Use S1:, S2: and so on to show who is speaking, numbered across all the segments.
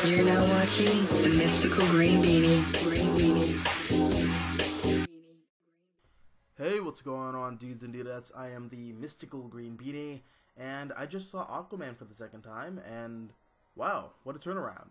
S1: You're now watching the Mystical Green Beanie.
S2: Hey, what's going on, dudes and dudettes? I am the Mystical Green Beanie, and I just saw Aquaman for the second time, and wow, what a turnaround.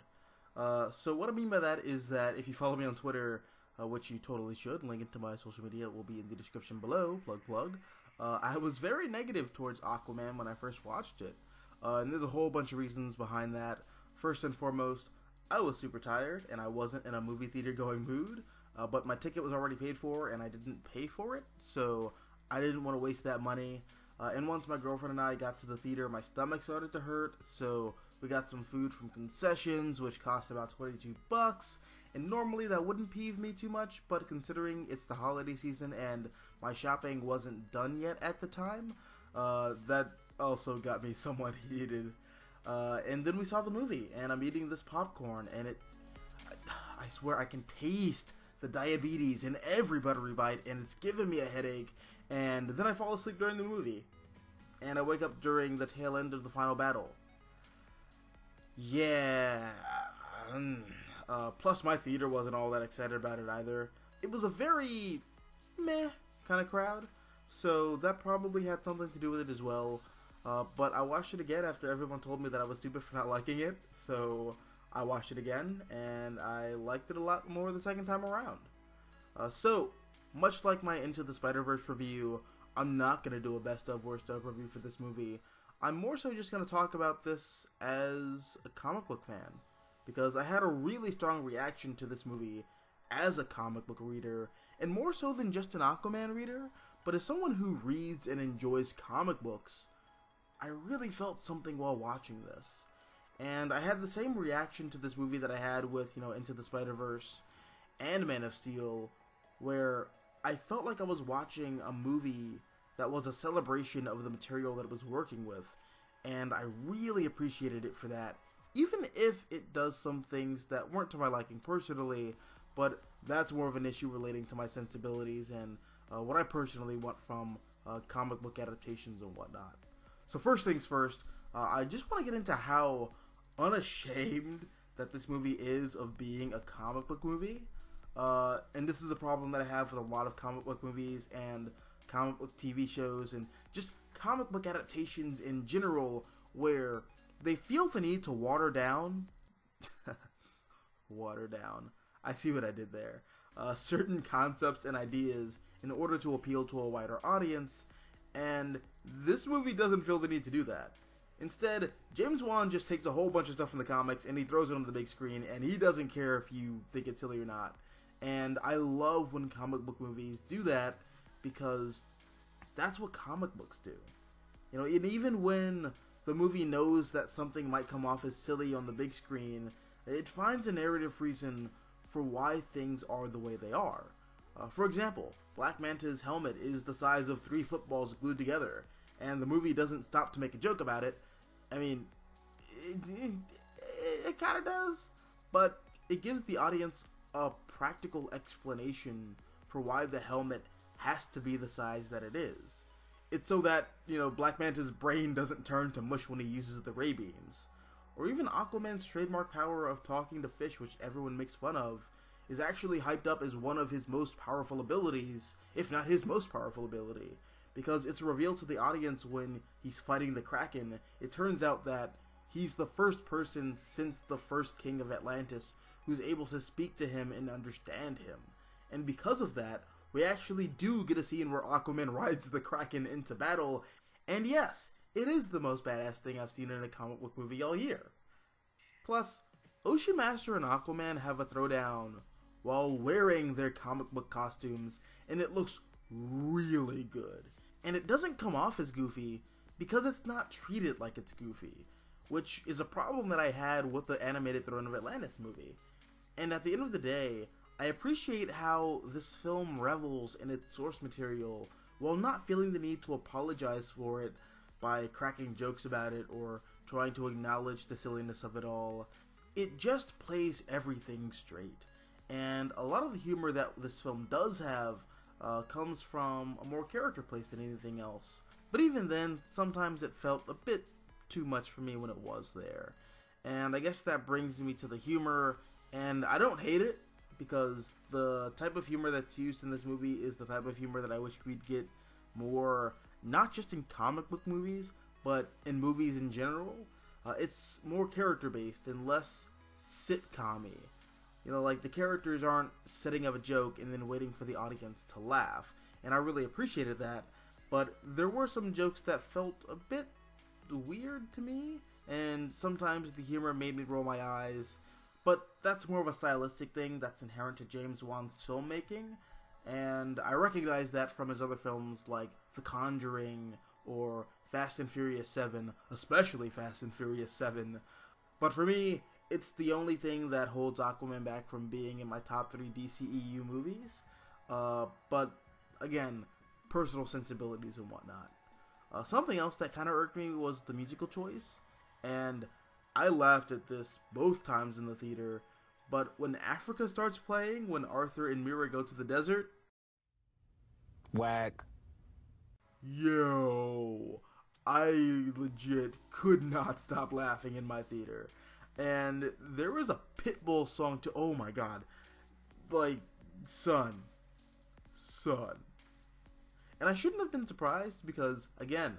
S2: So what I mean by that is that if you follow me on Twitter, which you totally should, link it to my social media will be in the description below, plug. I was very negative towards Aquaman when I first watched it, and there's a whole bunch of reasons behind that. First and foremost, I was super tired, and I wasn't in a movie theater going mood, but my ticket was already paid for, and I didn't pay for it, so I didn't want to waste that money. And once my girlfriend and I got to the theater, my stomach started to hurt, so we got some food from concessions, which cost about 22 bucks, and normally that wouldn't peeve me too much, but considering it's the holiday season and my shopping wasn't done yet at the time, that also got me somewhat heated. And then we saw the movie, and I'm eating this popcorn, and I swear I can taste the diabetes in every buttery bite, and it's giving me a headache, and then I fall asleep during the movie, and I wake up during the tail end of the final battle. Yeah. Plus my theater wasn't all that excited about it either. It was a very meh kind of crowd, so that probably had something to do with it as well. But I watched it again after everyone told me that I was stupid for not liking it, so I watched it again, and I liked it a lot more the second time around. So, much like my Into the Spider-Verse review, I'm not going to do a best of, worst of review for this movie. I'm more so just going to talk about this as a comic book fan, because I had a really strong reaction to this movie as a comic book reader, and more so than just an Aquaman reader, but as someone who reads and enjoys comic books, I really felt something while watching this. And I had the same reaction to this movie that I had with, Into the Spider-Verse and Man of Steel, where I felt like I was watching a movie that was a celebration of the material that it was working with, and I really appreciated it for that, even if it does some things that weren't to my liking personally, but that's more of an issue relating to my sensibilities and what I personally want from comic book adaptations and whatnot. So first things first, I just want to get into how unashamed that this movie is of being a comic book movie. And this is a problem that I have with a lot of comic book movies and comic book TV shows and just comic book adaptations in general, where they feel the need to water down I see what I did there, certain concepts and ideas in order to appeal to a wider audience, and this movie doesn't feel the need to do that. Instead, James Wan just takes a whole bunch of stuff from the comics and he throws it on the big screen, and he doesn't care if you think it's silly or not. And I love when comic book movies do that, because that's what comic books do. And even when the movie knows that something might come off as silly on the big screen, it finds a narrative reason for why things are the way they are. For example, Black Manta's helmet is the size of 3 footballs glued together, and the movie doesn't stop to make a joke about it. I mean, it kind of does, but it gives the audience a practical explanation for why the helmet has to be the size that it is. It's so that, Black Manta's brain doesn't turn to mush when he uses the ray beams. Or even Aquaman's trademark power of talking to fish, which everyone makes fun of, is actually hyped up as one of his most powerful abilities, if not his most powerful ability, because it's revealed to the audience when he's fighting the Kraken. It turns out that he's the first person since the first king of Atlantis who's able to speak to him and understand him. And because of that, we actually do get a scene where Aquaman rides the Kraken into battle, and yes, it is the most badass thing I've seen in a comic book movie all year. Plus, Ocean Master and Aquaman have a throwdown while wearing their comic book costumes, and it looks really good. And it doesn't come off as goofy because it's not treated like it's goofy, which is a problem that I had with the animated Throne of Atlantis movie. And at the end of the day, I appreciate how this film revels in its source material while not feeling the need to apologize for it by cracking jokes about it or trying to acknowledge the silliness of it all. It just plays everything straight. And a lot of the humor that this film does have comes from a more character place than anything else. But even then, sometimes it felt a bit too much for me when it was there. And I guess that brings me to the humor, and I don't hate it, because the type of humor that's used in this movie is the type of humor that I wish we'd get more, not just in comic book movies, but in movies in general. It's more character-based and less sitcom-y. You know, like, the characters aren't setting up a joke and then waiting for the audience to laugh, and I really appreciated that, but there were some jokes that felt a bit weird to me, and sometimes the humor made me roll my eyes, but that's more of a stylistic thing that's inherent to James Wan's filmmaking, and I recognize that from his other films like The Conjuring or Fast and Furious 7, especially Fast and Furious 7, but for me, it's the only thing that holds Aquaman back from being in my top 3 DCEU movies, but again, personal sensibilities and whatnot. Something else that kind of irked me was the musical choice, and I laughed at this both times in the theater, but when Africa starts playing, when Arthur and Mira go to the desert,
S3: whack.
S2: Yo, I legit could not stop laughing in my theater. And there was a Pitbull song to, oh my god, like, son. And I shouldn't have been surprised because, again,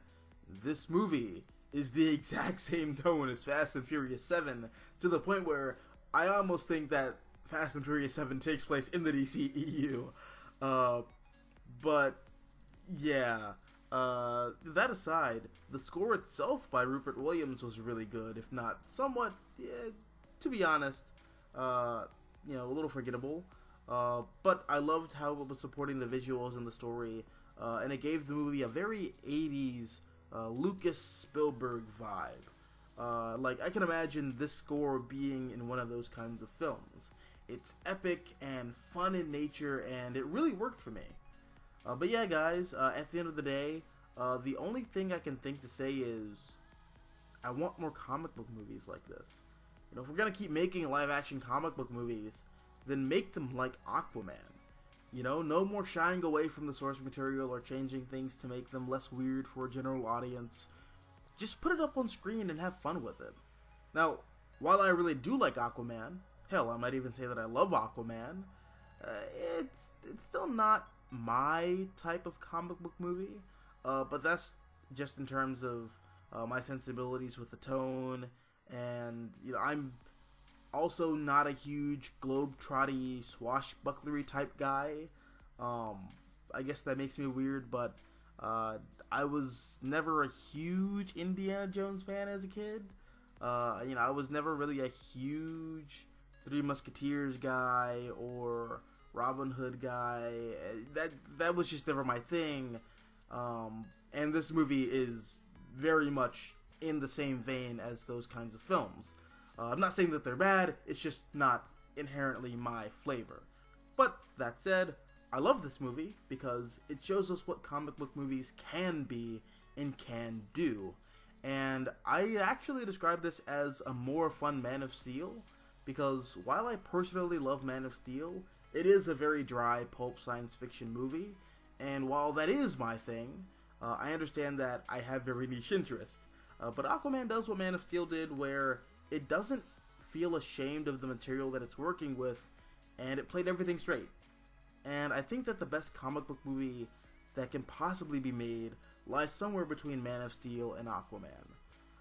S2: this movie is the exact same tone as Fast and Furious 7, to the point where I almost think that Fast and Furious 7 takes place in the DCEU. But, yeah, that aside, the score itself by Rupert Williams was really good, if not somewhat, to be honest, a little forgettable. But I loved how it was supporting the visuals and the story, and it gave the movie a very 80s Lucas Spielberg vibe. Like, I can imagine this score being in one of those kinds of films. It's epic and fun in nature, and it really worked for me. But yeah, guys, at the end of the day, the only thing I can think to say is I want more comic book movies like this. You know, if we're gonna keep making live-action comic book movies, then make them like Aquaman. You know, no more shying away from the source material or changing things to make them less weird for a general audience. Just put it up on screen and have fun with it. Now, while I really do like Aquaman, hell, I might even say that I love Aquaman, it's still not my type of comic book movie, but that's just in terms of my sensibilities with the tone, and, you know, I'm also not a huge globe-trotty, swashbucklery type guy. I guess that makes me weird, but I was never a huge Indiana Jones fan as a kid. You know, I was never really a huge Three Musketeers guy or Robin Hood guy. That was just never my thing. And this movie is very much in the same vein as those kinds of films. I'm not saying that they're bad, it's just not inherently my flavor. But that said, I love this movie because it shows us what comic book movies can be and can do. And I actually describe this as a more fun Man of Steel, because while I personally love Man of Steel, it is a very dry pulp science fiction movie, and while that is my thing, I understand that I have very niche interest. But Aquaman does what Man of Steel did, where it doesn't feel ashamed of the material that it's working with, and it played everything straight. And I think that the best comic book movie that can possibly be made lies somewhere between Man of Steel and Aquaman.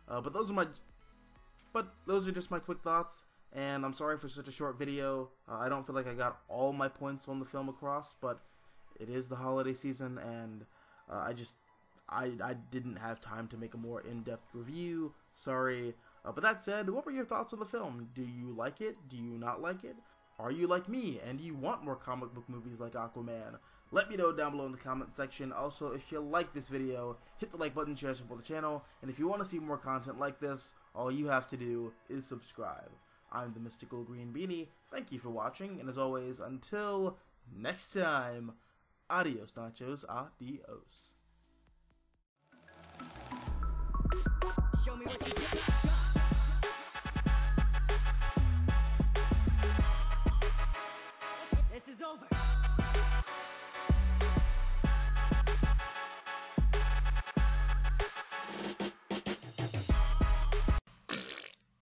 S2: But those are just my quick thoughts, and I'm sorry for such a short video. I don't feel like I got all my points on the film across, but it is the holiday season, and I didn't have time to make a more in-depth review. Sorry. But that said, what were your thoughts on the film? Do you like it? Do you not like it? Are you like me, and do you want more comic book movies like Aquaman? Let me know down below in the comment section. Also, if you like this video, hit the like button, share, support the channel, and if you want to see more content like this, all you have to do is subscribe. I'm the Mystical Green Beanie. Thank you for watching, and as always, until next time, adios nachos, adios.
S1: Show me what you